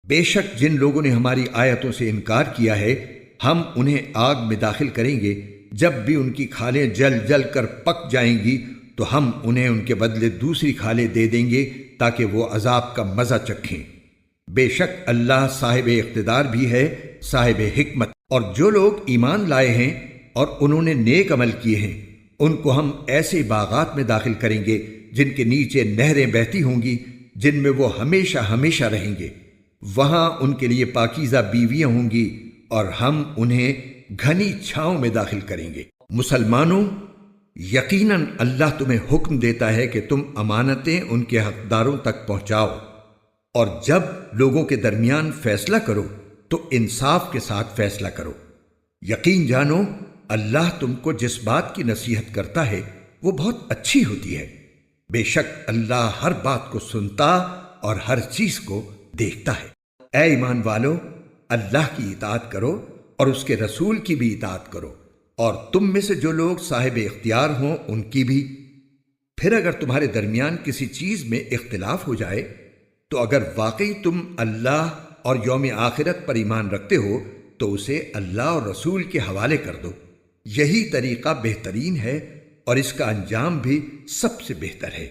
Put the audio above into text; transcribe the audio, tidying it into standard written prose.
بے شک جن لوگوں نے ہماری آیتوں سے انکار کیا ہے ہم انہیں آگ میں داخل کریں گے، جب بھی ان کی کھالیں جل جل کر پک جائیں گی تو ہم انہیں ان کے بدلے دوسری کھالیں دے دیں گے تاکہ وہ عذاب کا مزہ چکھیں۔ بے شک اللہ صاحب اقتدار بھی ہے، صاحب حکمت۔ اور جو لوگ ایمان لائے ہیں اور انہوں نے نیک عمل کیے ہیں ان کو ہم ایسے باغات میں داخل کریں گے جن کے نیچے نہریں بہتی ہوں گی، جن میں وہ ہمیشہ ہمیشہ رہیں گے۔ وہاں ان کے لیے پاکیزہ بیویاں ہوں گی اور ہم انہیں گھنی چھاؤں میں داخل کریں گے۔ مسلمانوں، یقیناً اللہ تمہیں حکم دیتا ہے کہ تم امانتیں ان کے حقداروں تک پہنچاؤ، اور جب لوگوں کے درمیان فیصلہ کرو تو انصاف کے ساتھ فیصلہ کرو۔ یقین جانو اللہ تم کو جس بات کی نصیحت کرتا ہے وہ بہت اچھی ہوتی ہے۔ بے شک اللہ ہر بات کو سنتا اور ہر چیز کو دیکھتا ہے۔ اے ایمان والو، اللہ کی اطاعت کرو اور اس کے رسول کی بھی اطاعت کرو، اور تم میں سے جو لوگ صاحب اختیار ہوں ان کی بھی۔ پھر اگر تمہارے درمیان کسی چیز میں اختلاف ہو جائے تو اگر واقعی تم اللہ اور یوم آخرت پر ایمان رکھتے ہو تو اسے اللہ اور رسول کے حوالے کر دو۔ یہی طریقہ بہترین ہے اور اس کا انجام بھی سب سے بہتر ہے۔